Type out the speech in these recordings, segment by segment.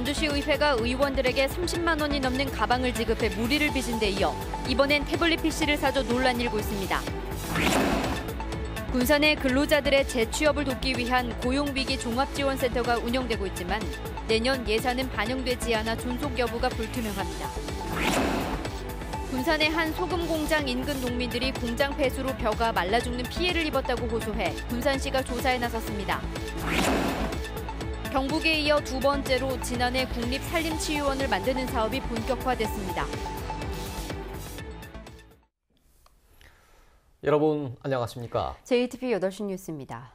전주시의회가 의원들에게 30만 원이 넘는 가방을 지급해 무리를 빚은 데 이어 이번엔 태블릿 PC를 사줘 논란이 일고 있습니다. 군산의 근로자들의 재취업을 돕기 위한 고용위기 종합지원센터가 운영되고 있지만 내년 예산은 반영되지 않아 존속 여부가 불투명합니다. 군산의 한 소금 공장 인근 농민들이 공장 폐수로 벼가 말라 죽는 피해를 입었다고 호소해 군산시가 조사에 나섰습니다. 경북에 이어 두 번째로 지난해 국립산림치유원을 만드는 사업이 본격화됐습니다. 여러분 안녕하십니까? JTBC 8시 뉴스입니다.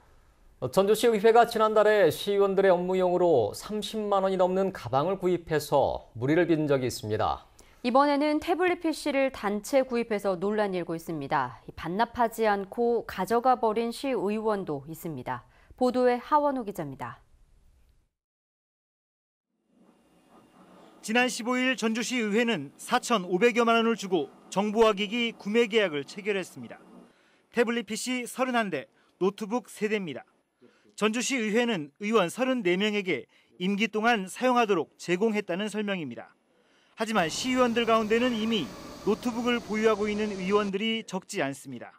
전주시의회가 지난달에 시의원들의 업무용으로 30만 원이 넘는 가방을 구입해서 무리를 빚은 적이 있습니다. 이번에는 태블릿 PC를 단체 구입해서 논란이 일고 있습니다. 반납하지 않고 가져가 버린 시의원도 있습니다. 보도에 하원우 기자입니다. 지난 15일 전주시의회는 4,500여만 원을 주고 정보화 기기 구매 계약을 체결했습니다. 태블릿 PC 31대, 노트북 3대입니다. 전주시의회는 의원 34명에게 임기 동안 사용하도록 제공했다는 설명입니다. 하지만 시의원들 가운데는 이미 노트북을 보유하고 있는 의원들이 적지 않습니다.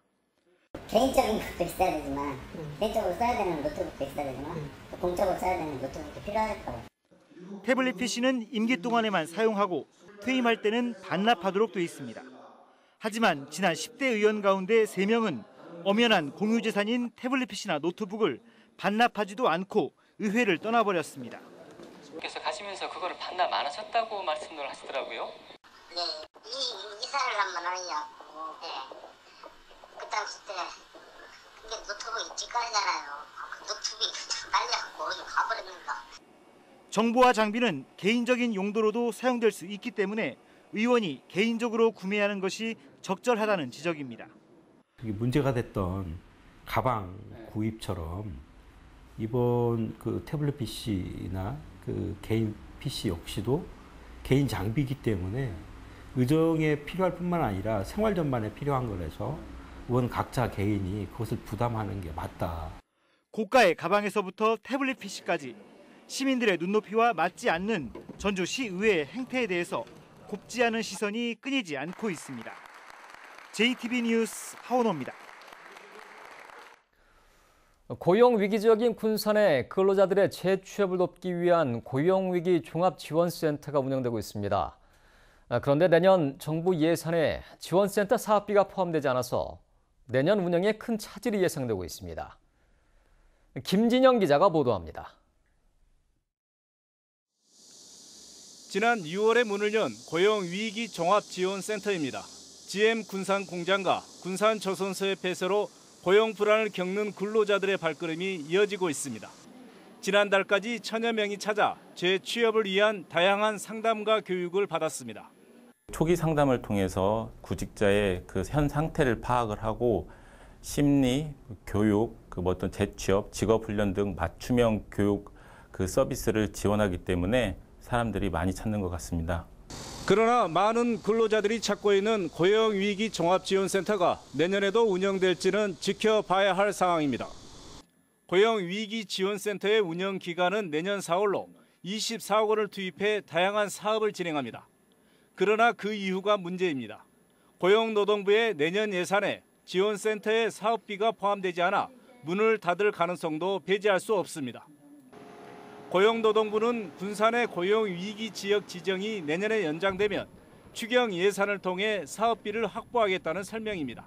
개인적인 것도 있어야 되지만 개인적으로 써야 되는 노트북도 있어야 되지만 공적으로 써야 되는 노트북도 필요할까봐. 태블릿 PC는 임기 동안에만 사용하고 퇴임할 때는 반납하도록 돼 있습니다. 하지만 지난 10대 의원 가운데 3명은 엄연한 공유재산인 태블릿 PC나 노트북을 반납하지도 않고 의회를 떠나버렸습니다. 그래서 가시면서 그거를 반납 안 하셨다고 말씀을 하시더라고요. 네, 이사를 한번 하려고. 네. 그 당시 때 그게 노트북이 찌까리잖아요. 그 노트북이 날려갖고 어디 가버립니다. 정보화 장비는 개인적인 용도로도 사용될 수 있기 때문에 의원이 개인적으로 구매하는 것이 적절하다는 지적입니다. 문제가 됐던 가방 구입처럼 이번 그 태블릿 PC나 그 개인 PC 역시도 개인 장비이기 때문에 의정에 필요할 뿐만 아니라 생활 전반에 필요한 거라서 의원 각자 개인이 그것을 부담하는 게 맞다. 고가의 가방에서부터 태블릿 PC까지 시민들의 눈높이와 맞지 않는 전주시의회의 행태에 대해서 곱지 않은 시선이 끊이지 않고 있습니다. JTBC 뉴스 하원호입니다. 고용위기 지역인 군산의 근로자들의 재취업을 돕기 위한 고용위기 종합지원센터가 운영되고 있습니다. 그런데 내년 정부 예산에 지원센터 사업비가 포함되지 않아서 내년 운영에 큰 차질이 예상되고 있습니다. 김진영 기자가 보도합니다. 지난 6월에 문을 연 고용위기 종합지원센터입니다. GM 군산 공장과 군산 조선소의 폐쇄로 고용 불안을 겪는 근로자들의 발걸음이 이어지고 있습니다. 지난달까지 1,000여 명이 찾아 재취업을 위한 다양한 상담과 교육을 받았습니다. 초기 상담을 통해서 구직자의 그 현 상태를 파악을 하고 심리, 교육, 어떤 재취업, 직업훈련 등 맞춤형 교육 서비스를 지원하기 때문에 사람들이 많이 찾는 것 같습니다. 그러나 많은 근로자들이 찾고 있는 고용위기 종합지원센터가 내년에도 운영될지는 지켜봐야 할 상황입니다. 고용위기 지원센터의 운영 기간은 내년 4월로 24억 원을 투입해 다양한 사업을 진행합니다. 그러나 그 이유가 문제입니다. 고용노동부의 내년 예산에 지원센터의 사업비가 포함되지 않아 문을 닫을 가능성도 배제할 수 없습니다. 고용노동부는 군산의 고용위기 지역 지정이 내년에 연장되면 추경 예산을 통해 사업비를 확보하겠다는 설명입니다.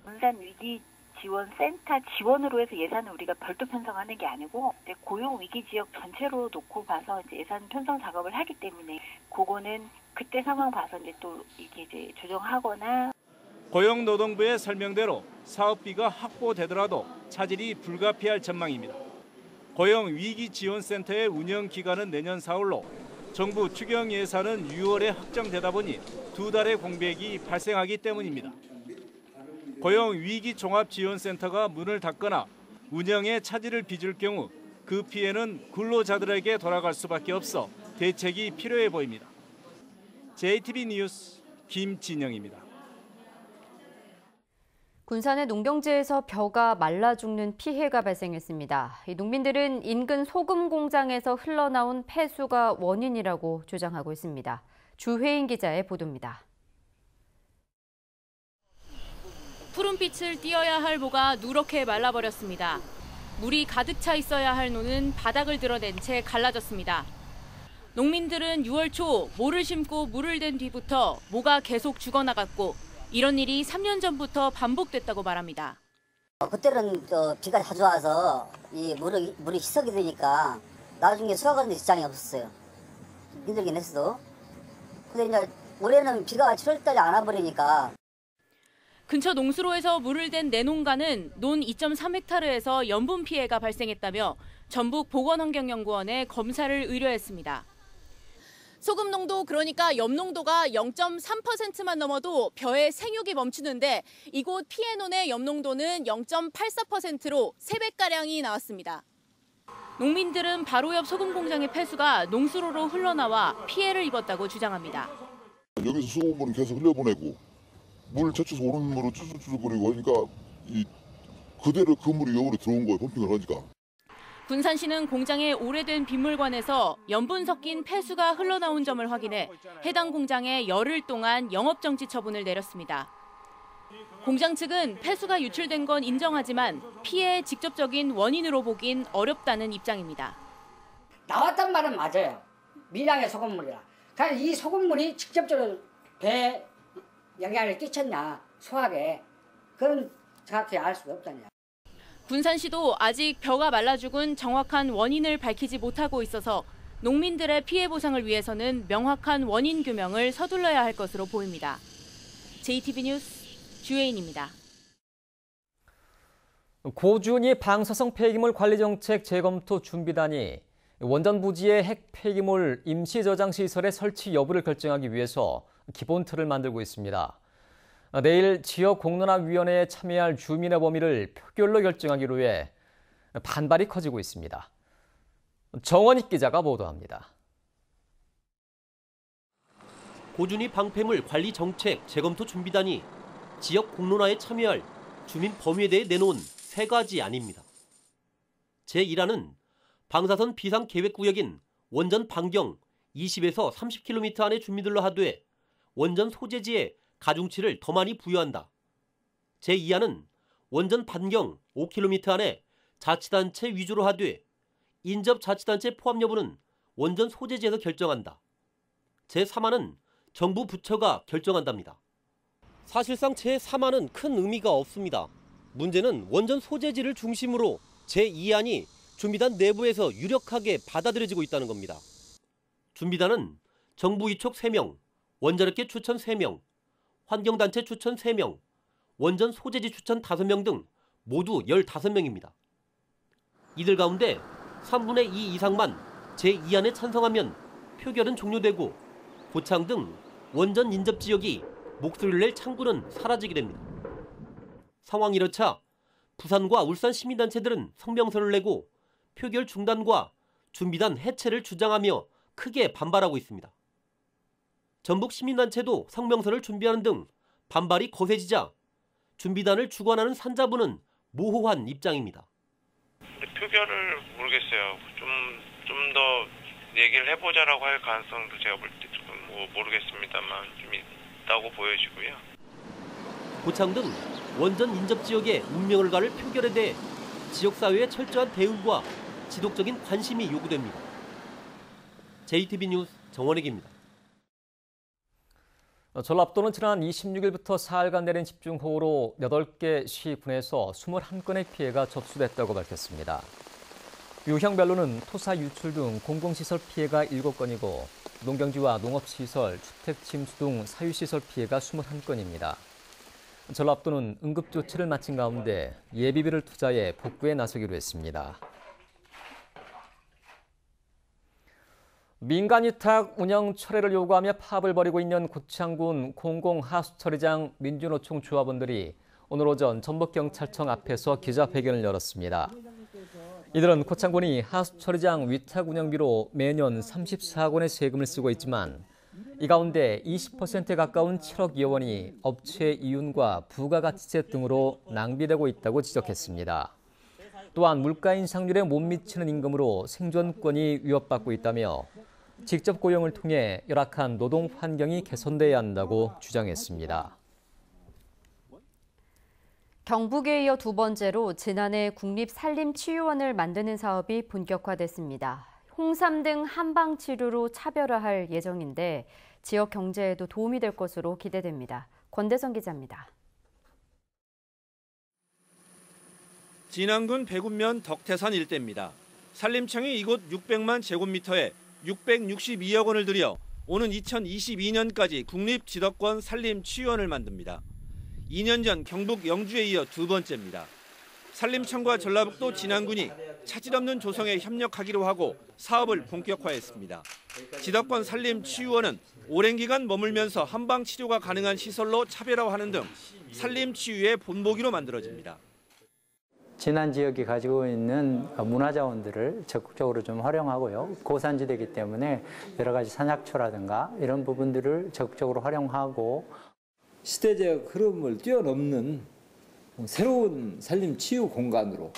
군산 위기 지원센터 지원으로 해서 예산을 우리가 별도 편성하는 게 아니고 고용위기 지역 전체로 놓고 봐서 이제 예산 편성 작업을 하기 때문에 그거는 그때 상황 봐서 이제 또 이게 이제 조정하거나. 고용노동부의 설명대로 사업비가 확보되더라도 차질이 불가피할 전망입니다. 고용위기지원센터의 운영 기간은 내년 4월로 정부 추경 예산은 6월에 확정되다 보니 2달의 공백이 발생하기 때문입니다. 고용위기종합지원센터가 문을 닫거나 운영에 차질을 빚을 경우 그 피해는 근로자들에게 돌아갈 수밖에 없어 대책이 필요해 보입니다. JTBC 뉴스 김진영입니다. 군산의 농경지에서 벼가 말라 죽는 피해가 발생했습니다. 이 농민들은 인근 소금 공장에서 흘러나온 폐수가 원인이라고 주장하고 있습니다. 주혜인 기자의 보도입니다. 푸른빛을 띄어야 할 모가 누렇게 말라버렸습니다. 물이 가득 차 있어야 할 노는 바닥을 드러낸 채 갈라졌습니다. 농민들은 6월 초 모를 심고 물을 댄 뒤부터 모가 계속 죽어나갔고 이런 일이 3년 전부터 반복됐다고 말합니다. 그때는 비가 자주 와서 이 물이 희석이 되니까 나중에 수확하는 데 지장이 없었어요. 힘들긴 했어도. 근데 이제 올해는 비가 7월달에 안 와버리니까. 근처 농수로에서 물을 댄 내 농가는 논 2.3헥타르에서 염분 피해가 발생했다며 전북 보건환경연구원에 검사를 의뢰했습니다. 소금 농도, 그러니까 염 농도가 0.3%만 넘어도 벼의 생육이 멈추는데 이곳 피해논의 염 농도는 0.84%로 3배가량이 나왔습니다. 농민들은 바로 옆 소금 공장의 폐수가 농수로로 흘러나와 피해를 입었다고 주장합니다. 여기서 소금물은 계속 흘려보내고 물 제쳐서 오는 물을 쭈쭈쭈 거리고 하니까 그대로 그 물이 여기로 들어온 거예요. 펌핑을 하니까. 군산시는 공장의 오래된 빗물관에서 염분 섞인 폐수가 흘러나온 점을 확인해 해당 공장에 열흘 동안 영업정지 처분을 내렸습니다. 공장 측은 폐수가 유출된 건 인정하지만 피해의 직접적인 원인으로 보긴 어렵다는 입장입니다. 나왔단 말은 맞아요. 미량의 소금물이라. 그러니까 이 소금물이 직접적으로 배에 영향을 끼쳤냐, 소화에. 그건 정확히 알 수가 없다냐. 군산시도 아직 벼가 말라 죽은 정확한 원인을 밝히지 못하고 있어서 농민들의 피해 보상을 위해서는 명확한 원인 규명을 서둘러야 할 것으로 보입니다. JTB 뉴스 주혜인입니다. 고준희 방사성 폐기물 관리 정책 재검토 준비단이 원전 부지의 핵 폐기물 임시 저장 시설의 설치 여부를 결정하기 위해서 기본 틀을 만들고 있습니다. 내일 지역 공론화위원회에 참여할 주민의 범위를 표결로 결정하기로 해 반발이 커지고 있습니다. 정원익 기자가 보도합니다. 고준희 방패물 관리 정책 재검토 준비단이 지역 공론화에 참여할 주민 범위에 대해 내놓은 3가지 안입니다. 제1안은 방사선 비상 계획구역인 원전 반경 20에서 30km 안의 주민들로 하되 원전 소재지에 가중치를 더 많이 부여한다. 제2안은 원전 반경 5km 안에 자치단체 위주로 하되 인접자치단체 포함 여부는 원전 소재지에서 결정한다. 제3안은 정부 부처가 결정한답니다. 사실상 제3안은 큰 의미가 없습니다. 문제는 원전 소재지를 중심으로 제2안이 준비단 내부에서 유력하게 받아들여지고 있다는 겁니다. 준비단은 정부 이촉 3명, 원자력계 추천 3명, 환경단체 추천 3명, 원전 소재지 추천 5명 등 모두 15명입니다. 이들 가운데 3분의 2 이상만 제2안에 찬성하면 표결은 종료되고 고창 등 원전 인접 지역이 목소리를 낼 창구는 사라지게 됩니다. 상황이 이렇자 부산과 울산 시민단체들은 성명서를 내고 표결 중단과 준비단 해체를 주장하며 크게 반발하고 있습니다. 전북 시민단체도 성명서를 준비하는 등 반발이 거세지자 준비단을 주관하는 산자부는 모호한 입장입니다. 표결을 모르겠어요. 좀 더 얘기를 해보자라고 할 가능성도 제가 볼 때 조금 모르겠습니다만 좀 있다고 보여지고요. 고창 등 원전 인접 지역의 운명을 가를 표결에 대해 지역사회의 철저한 대응과 지속적인 관심이 요구됩니다. JTB 뉴스 정원익입니다. 전라북도는 지난 26일부터 사흘간 내린 집중호우로 8개 시군에서 21건의 피해가 접수됐다고 밝혔습니다. 유형별로는 토사 유출 등 공공시설 피해가 7건이고 농경지와 농업시설, 주택침수 등 사유시설 피해가 21건입니다. 전라북도는 응급조치를 마친 가운데 예비비를 투자해 복구에 나서기로 했습니다. 민간위탁 운영 철회를 요구하며 파업을 벌이고 있는 고창군 공공하수처리장 민주노총 조합원들이 오늘 오전 전북경찰청 앞에서 기자회견을 열었습니다. 이들은 고창군이 하수처리장 위탁 운영비로 매년 34억 원의 세금을 쓰고 있지만 이 가운데 20%에 가까운 7억여 원이 업체 이윤과 부가가치세 등으로 낭비되고 있다고 지적했습니다. 또한 물가 인상률에 못 미치는 임금으로 생존권이 위협받고 있다며 직접 고용을 통해 열악한 노동 환경이 개선돼야 한다고 주장했습니다. 경북에 이어 두 번째로 지난해 국립산림치유원을 만드는 사업이 본격화됐습니다. 홍삼 등 한방치료로 차별화할 예정인데 지역 경제에도 도움이 될 것으로 기대됩니다. 권대성 기자입니다. 진안군 백운면 덕태산 일대입니다. 산림청이 이곳 600만 제곱미터에 662억 원을 들여 오는 2022년까지 국립지덕권 산림치유원을 만듭니다. 2년 전 경북 영주에 이어 두 번째입니다. 산림청과 전라북도 진안군이 차질 없는 조성에 협력하기로 하고 사업을 본격화했습니다. 지덕권 산림치유원은 오랜 기간 머물면서 한방치료가 가능한 시설로 차별화하는 등 산림치유의 본보기로 만들어집니다. 진안 지역이 가지고 있는 문화자원들을 적극적으로 좀 활용하고요. 고산지대이기 때문에 여러 가지 산약초라든가 이런 부분들을 적극적으로 활용하고 시대적 흐름을 뛰어넘는 새로운 산림치유 공간으로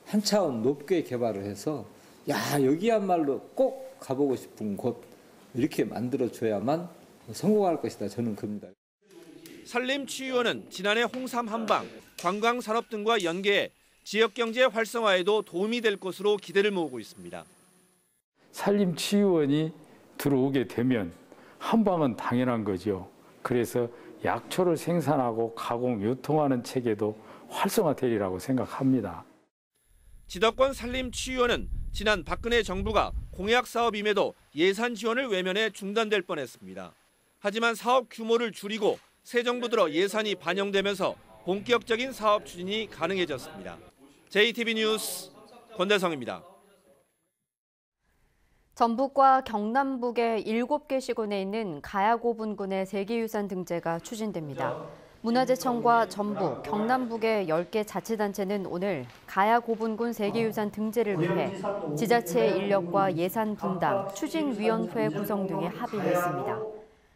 한 차원 높게 개발을 해서 여기야말로 꼭 가보고 싶은 곳 이렇게 만들어줘야만 성공할 것이다 저는 겁니다. 산림치유원은 지난해 홍삼 한방, 관광산업 등과 연계해 지역경제 활성화에도 도움이 될 것으로 기대를 모으고 있습니다. 산림치유원이 들어오게 되면 한방은 당연한 거죠. 그래서 약초를 생산하고 가공, 유통하는 체계도 활성화되리라고 생각합니다. 지덕권 산림치유원은 지난 박근혜 정부가 공약사업임에도 예산 지원을 외면해 중단될 뻔했습니다. 하지만 사업 규모를 줄이고 새 정부 들어 예산이 반영되면서 본격적인 사업 추진이 가능해졌습니다. JTB 뉴스 권대성입니다. 전북과 경남북의 7개 시군에 있는 가야고분군의 세계유산 등재가 추진됩니다. 문화재청과 전북, 경남북의 10개 자치단체는 오늘 가야고분군 세계유산 등재를 위해 지자체의 인력과 예산 분담, 추진위원회 구성 등에 합의했습니다.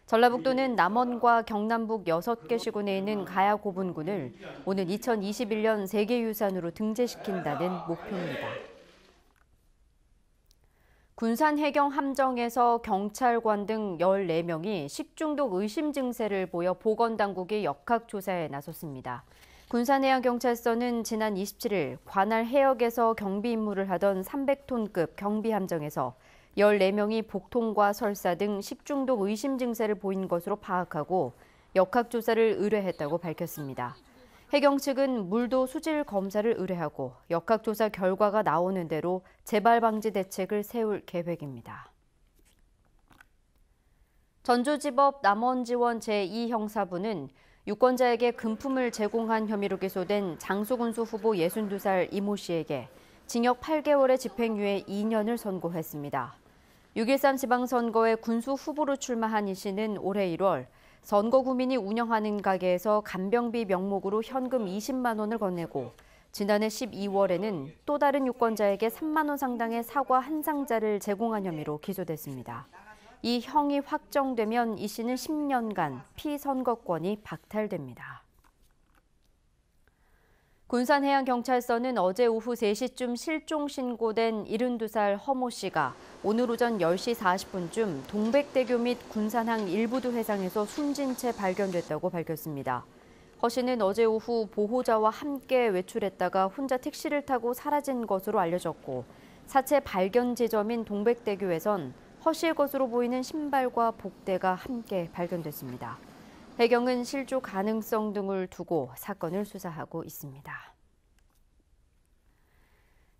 전라북도는 남원과 경남북 6개 시군에 있는 가야고분군을 오는 2021년 세계유산으로 등재시킨다는 목표입니다. 군산 해경 함정에서 경찰관 등 14명이 식중독 의심 증세를 보여 보건당국이 역학조사에 나섰습니다. 군산해양경찰서는 지난 27일 관할 해역에서 경비 임무를 하던 300톤급 경비 함정에서 14명이 복통과 설사 등 식중독 의심 증세를 보인 것으로 파악하고 역학조사를 의뢰했다고 밝혔습니다. 해경 측은 물도 수질 검사를 의뢰하고 역학조사 결과가 나오는 대로 재발 방지 대책을 세울 계획입니다. 전주지법 남원지원 제2형사부는 유권자에게 금품을 제공한 혐의로 기소된 장수군수 후보 62살 이모 씨에게 징역 8개월의 집행유예 2년을 선고했습니다. 6.13 지방선거에 군수 후보로 출마한 이 씨는 올해 1월 선거구민이 운영하는 가게에서 간병비 명목으로 현금 20만 원을 건네고 지난해 12월에는 또 다른 유권자에게 3만 원 상당의 사과 한 상자를 제공한 혐의로 기소됐습니다. 이 형이 확정되면 이 씨는 10년간 피선거권이 박탈됩니다. 군산해양경찰서는 어제 오후 3시쯤 실종 신고된 72살 허모 씨가 오늘 오전 10시 40분쯤 동백대교 및 군산항 일부두 해상에서 숨진 채 발견됐다고 밝혔습니다. 허 씨는 어제 오후 보호자와 함께 외출했다가 혼자 택시를 타고 사라진 것으로 알려졌고 사체 발견 지점인 동백대교에선 허 씨의 것으로 보이는 신발과 복대가 함께 발견됐습니다. 해경은 실종 가능성 등을 두고 사건을 수사하고 있습니다.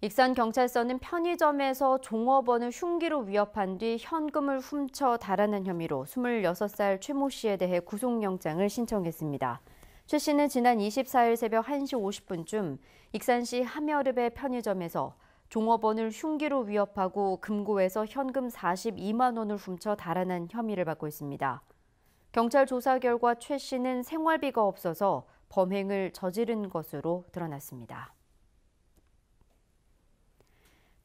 익산경찰서는 편의점에서 종업원을 흉기로 위협한 뒤 현금을 훔쳐 달아난 혐의로 26살 최 모 씨에 대해 구속영장을 신청했습니다. 최 씨는 지난 24일 새벽 1시 50분쯤 익산시 함여릅의 편의점에서 종업원을 흉기로 위협하고 금고에서 현금 42만 원을 훔쳐 달아난 혐의를 받고 있습니다. 경찰 조사 결과 최 씨는 생활비가 없어서 범행을 저지른 것으로 드러났습니다.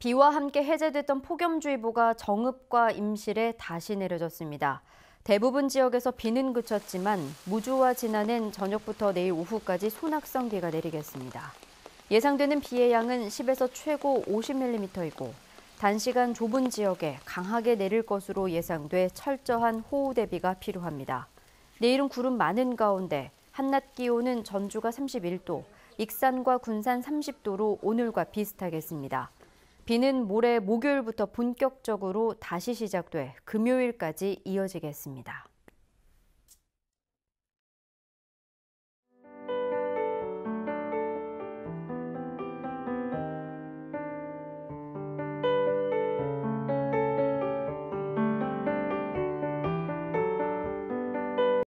비와 함께 해제됐던 폭염주의보가 정읍과 임실에 다시 내려졌습니다. 대부분 지역에서 비는 그쳤지만 무주와 진안은 저녁부터 내일 오후까지 소낙성 비가 내리겠습니다. 예상되는 비의 양은 10에서 최고 50mm이고 단시간 좁은 지역에 강하게 내릴 것으로 예상돼 철저한 호우 대비가 필요합니다. 내일은 구름 많은 가운데 한낮 기온은 전주가 31도, 익산과 군산 30도로 오늘과 비슷하겠습니다. 비는 모레 목요일부터 본격적으로 다시 시작돼 금요일까지 이어지겠습니다.